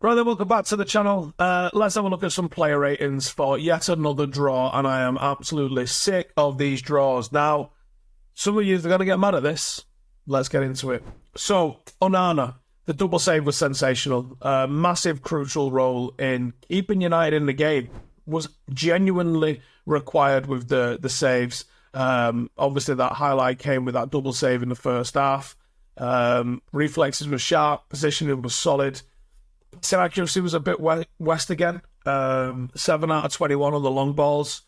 Right then, welcome back to the channel. Let's have a look at some player ratings for yet another draw, and I am absolutely sick of these draws. Now, some of you are going to get mad at this. Let's get into it. So, Onana, the double save was sensational. Massive, crucial role in keeping United in the game. Was genuinely required with the saves. Obviously, that highlight came with that double save in the first half. Reflexes were sharp, positioning was solid. Passing accuracy was a bit west again. 7 out of 21 on the long balls.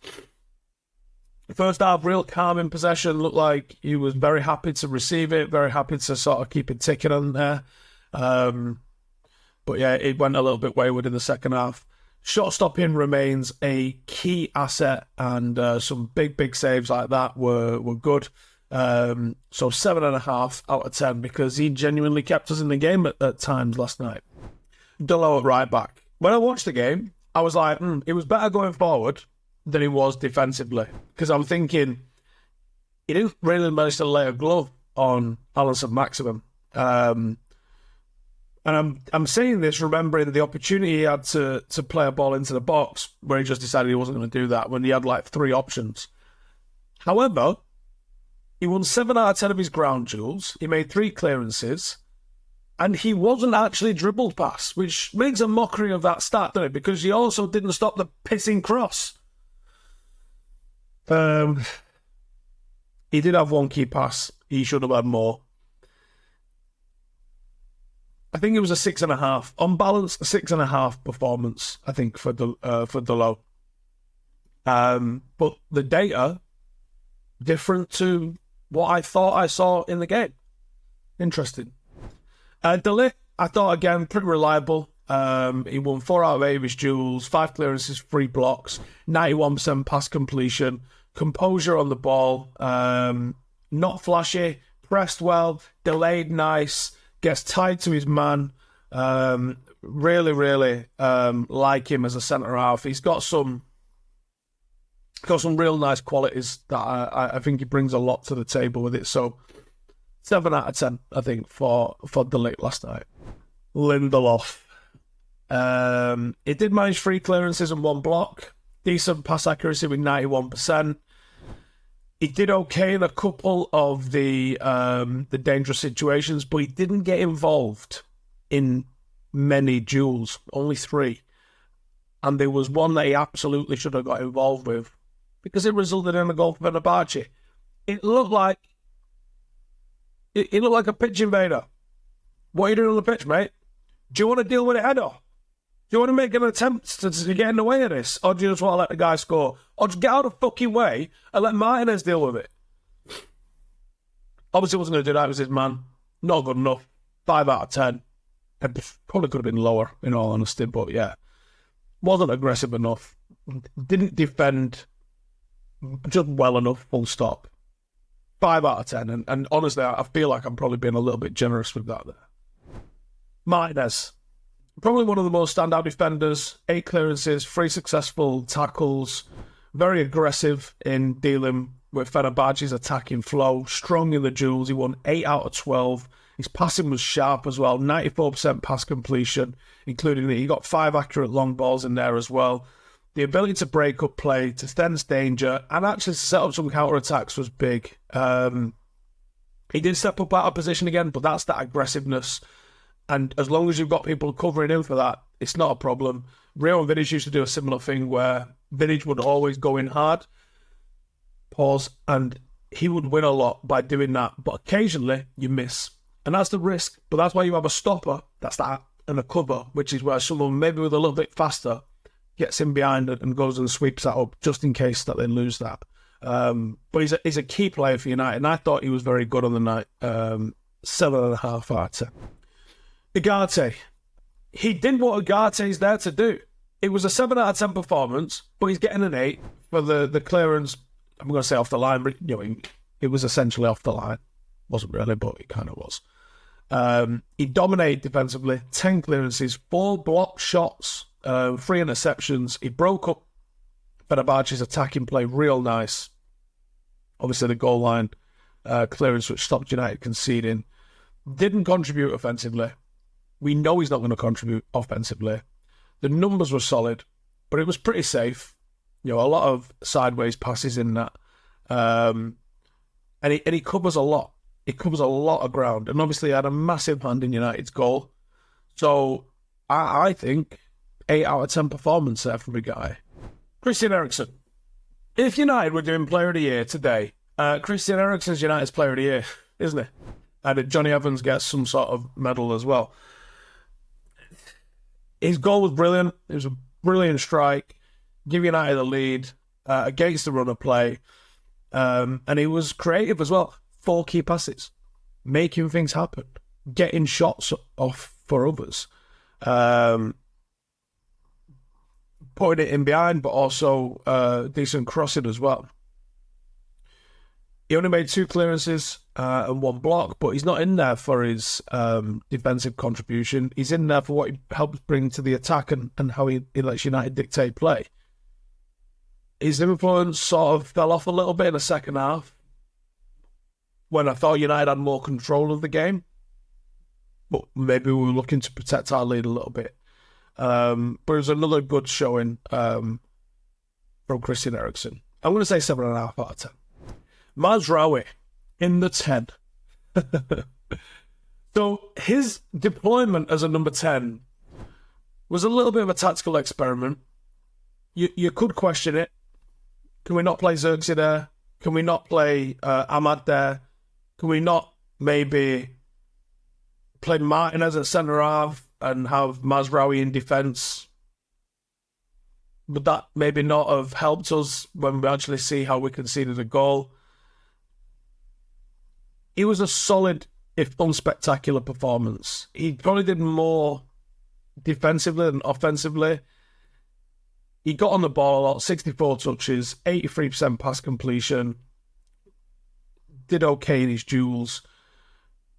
First half, real calm in possession. Looked like he was very happy to receive it, very happy to sort of keep it ticking on there. But yeah, it went a little bit wayward in the second half. Shot stopping remains a key asset, and some big saves like that were good. So 7.5 out of 10 because he genuinely kept us in the game at times last night. Diallo at right back. When I watched the game, I was like, it was better going forward than it was defensively. Because I'm thinking, he didn't really manage to lay a glove on Alisson Maximum. And I'm saying this remembering the opportunity he had to play a ball into the box, where he just decided he wasn't going to do that when he had like 3 options. However, he won 7 out of 10 of his ground duels. He made 3 clearances. And he wasn't actually dribbled past, which makes a mockery of that stat, doesn't it? Because he also didn't stop the pissing cross. He did have 1 key pass. He should have had more. I think it was a 6.5. On balance, a 6.5 performance, I think, for Diallo. But the data, different to what I thought I saw in the game. Interesting. De Ligt, I thought, again, pretty reliable. He won 4 out of 8 of his duels, 5 clearances, 3 blocks, 91% pass completion, composure on the ball, not flashy, pressed well, delayed nice, gets tied to his man. Really like him as a centre-half. He's got some real nice qualities that I think he brings a lot to the table with it. So 7 out of 10, I think, for De Ligt last night. Lindelof. He did manage 3 clearances and 1 block. Decent pass accuracy with 91%. He did okay in a couple of the dangerous situations, but he didn't get involved in many duels, only 3. And there was one that he absolutely should have got involved with because it resulted in a goal for Fenerbahçe. It looked like a pitch invader. What are you doing on the pitch, mate? Do you want to deal with it head-on? Do you want to make an attempt to get in the way of this? Or do you just want to let the guy score? Or just get out of the fucking way and let Martinez deal with it? Obviously wasn't going to do that. It was his man. Not good enough. 5 out of 10. It probably could have been lower, in all honesty, but yeah. Wasn't aggressive enough. Didn't defend just well enough, full stop. 5 out of 10. And honestly, I feel like I'm probably being a little bit generous with that there. Martinez. Probably one of the most standout defenders. 8 clearances, 3 successful tackles. Very aggressive in dealing with Fenerbahçe's attacking flow. Strong in the duels. He won 8 out of 12. His passing was sharp as well. 94% pass completion, including that he got 5 accurate long balls in there as well. The ability to break up play, to sense danger, and actually to set up some counter-attacks was big. He did step up out of position again, but that's that aggressiveness. And as long as you've got people covering him for that, it's not a problem. Rio and Vidic used to do a similar thing where Vidic would always go in hard, and he would win a lot by doing that. But occasionally, you miss. And that's the risk. But that's why you have a stopper, that's that, and a cover, which is where someone maybe with a little bit faster gets in behind it and goes and sweeps that up just in case that they lose that. But he's a key player for United, and I thought he was very good on the night. 7.5 out of 10. Ugarte. He did what Ugarte's there to do. It was a 7 out of 10 performance, but he's getting an 8 for the clearance. I'm going to say off the line, but it was essentially off the line. Wasn't really, but it kind of was. He dominated defensively. 10 clearances, 4 blocked shots, 3 interceptions. He broke up Fenerbahçe's attacking play real nice. Obviously, the goal line clearance which stopped United conceding. Didn't contribute offensively. We know he's not going to contribute offensively. The numbers were solid, but it was pretty safe. A lot of sideways passes in that. And he covers a lot. He covers a lot of ground. And obviously he had a massive hand in United's goal. So I think 8 out of 10 performance there from a guy. Christian Eriksen. If United were doing Player of the Year today, Christian Eriksen's United's Player of the Year, isn't it? And Johnny Evans gets some sort of medal as well. His goal was brilliant. It was a brilliant strike. Give United a lead against the run of play. And he was creative as well. 4 key passes. Making things happen. Getting shots off for others. Putting it in behind, but also decent crossing as well. He only made 2 clearances and 1 block, but he's not in there for his defensive contribution. He's in there for what he helps bring to the attack and how he lets United dictate play. His influence sort of fell off a little bit in the second half when I thought United had more control of the game. But maybe we were looking to protect our lead a little bit. But it was another good showing from Christian Eriksen. I'm going to say 7.5 out of 10. Mazraoui in the 10. So his deployment as a number 10 was a little bit of a tactical experiment. You could question it. Can we not play Zirkzee there? Can we not play Ahmad there? Can we not maybe play Martinez at centre-half and have Mazraoui in defence? Would that maybe not have helped us when we actually see how we conceded a goal? It was a solid, if unspectacular, performance. He probably did more defensively than offensively. He got on the ball a lot, 64 touches, 83% pass completion. Did okay in his duels.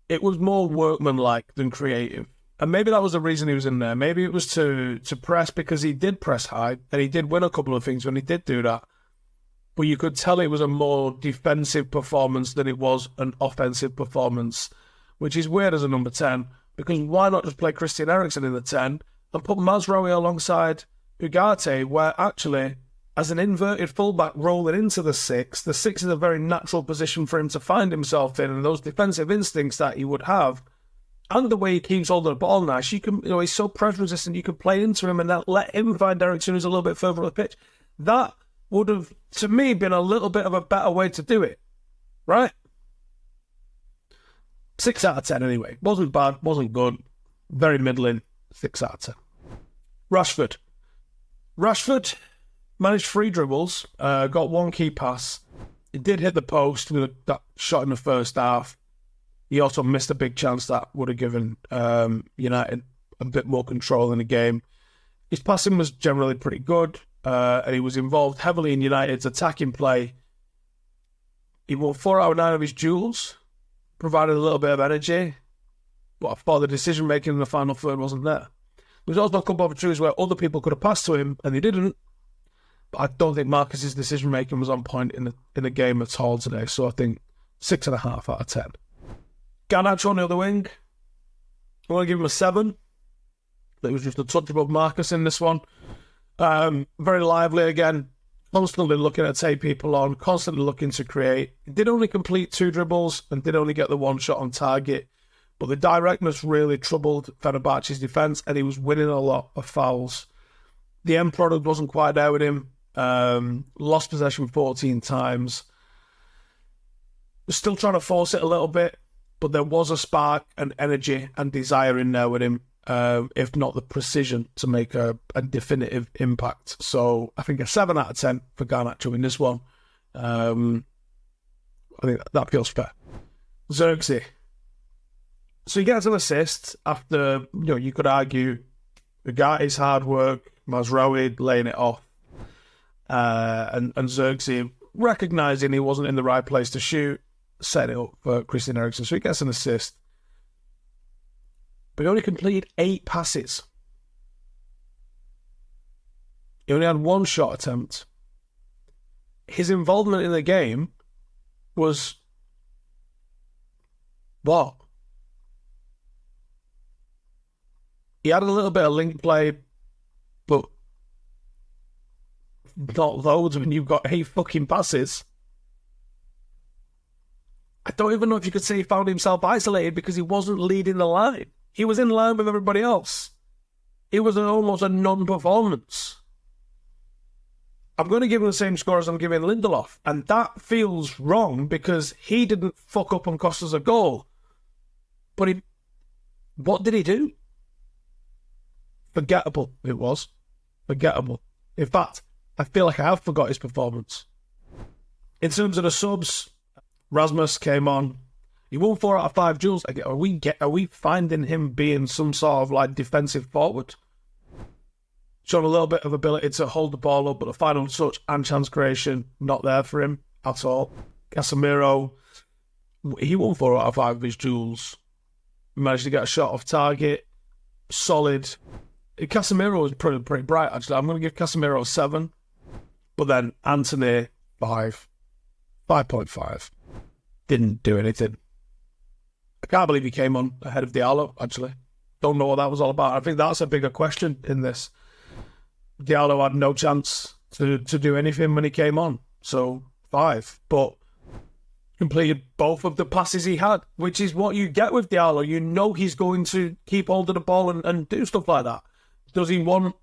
It was more workmanlike than creative. And maybe that was the reason he was in there. Maybe it was to press, because he did press high and he did win a couple of things when he did do that. But you could tell it was a more defensive performance than it was an offensive performance, which is weird as a number 10, because why not just play Christian Eriksen in the 10 and put Mazraoui alongside Ugarte, where actually, as an inverted fullback rolling into the 6 is a very natural position for him to find himself in, and those defensive instincts that he would have, and the way he keeps holding the ball nice, he's so pressure resistant, you can play into him and let him find Eriksen, who's a little bit further up the pitch. That would have, to me, been a little bit of a better way to do it, right? 6 out of 10 anyway. Wasn't bad, wasn't good, very middling. 6 out of 10. Rashford managed 3 dribbles, got 1 key pass. He did hit the post with that shot in the first half. He also missed a big chance that would have given United a bit more control in the game. His passing was generally pretty good. And he was involved heavily in United's attacking play. He won 4 out of 9 of his duels, provided a little bit of energy, but I thought the decision-making in the final third wasn't there. There was also a couple of opportunities where other people could have passed to him, and they didn't, but I don't think Marcus's decision-making was on point in the game at all today, so I think 6.5 out of 10. Garnacho on the other wing, I want to give him a 7. It was just a touch above Marcus in this one. Very lively again, constantly looking to take people on, constantly looking to create. He did only complete 2 dribbles and did only get the 1 shot on target, but the directness really troubled Fenerbahçe's defence, and he was winning a lot of fouls. The end product wasn't quite there with him. Lost possession 14 times. Was still trying to force it a little bit, but there was a spark and energy and desire in there with him. If not the precision to make a definitive impact. So I think a 7 out of 10 for Garnacho in this one. I think that feels fair. Zirkzee. So he gets an assist after, you could argue the guy's hard work, Mazraoui laying it off, and Zirkzee recognising he wasn't in the right place to shoot, set it up for Christian Eriksen. So he gets an assist. But he only completed 8 passes. He only had 1 shot attempt. His involvement in the game was what? He had a little bit of link play, but not loads when you've got 8 fucking passes. I don't even know if you could say he found himself isolated because he wasn't leading the line. He was in line with everybody else. It was almost a non-performance. I'm going to give him the same score as I'm giving Lindelof, and that feels wrong because he didn't fuck up and cost us a goal. But what did he do? Forgettable it was. Forgettable. In fact, I feel like I have forgot his performance. In terms of the subs, Rasmus came on. He won 4 out of 5 duels. Are we finding him being some sort of like defensive forward? Shown a little bit of ability to hold the ball up, but the final touch and chance creation, not there for him at all. Casemiro, he won 4 out of 5 of his duels. Managed to get a shot off target. Solid. Casemiro was pretty bright, actually. I'm going to give Casemiro a 7. But then Anthony, 5. 5.5. Didn't do anything. I can't believe he came on ahead of Diallo, actually. Don't know what that was all about. I think that's a bigger question in this. Diallo had no chance to do anything when he came on. So, 5. But completed both of the passes he had, which is what you get with Diallo. You know he's going to keep hold of the ball and do stuff like that. Does he want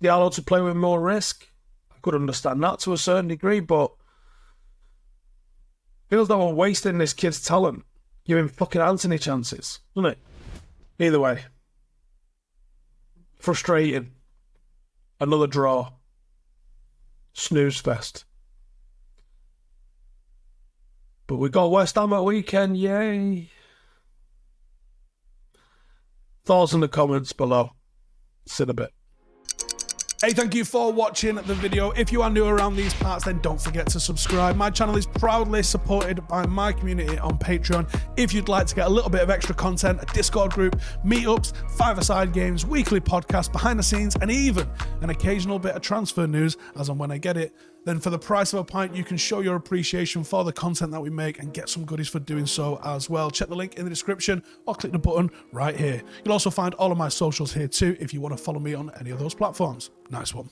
Diallo to play with more risk? I could understand that to a certain degree, but feels like we're wasting this kid's talent, giving fucking Anthony chances, doesn't it? Either way, frustrating. Another draw. Snooze fest. But we got West Ham at weekend, yay. Thoughts in the comments below. See you in a bit. Hey, thank you for watching the video. If you are new around these parts, then don't forget to subscribe. My channel is proudly supported by my community on Patreon. If you'd like to get a little bit of extra content, a Discord group, meetups, 5-a-side games, weekly podcasts, behind the scenes, and even an occasional bit of transfer news as and when I get it, then for the price of a pint, you can show your appreciation for the content that we make and get some goodies for doing so as well. Check the link in the description or click the button right here. You'll also find all of my socials here too if you want to follow me on any of those platforms. Nice one.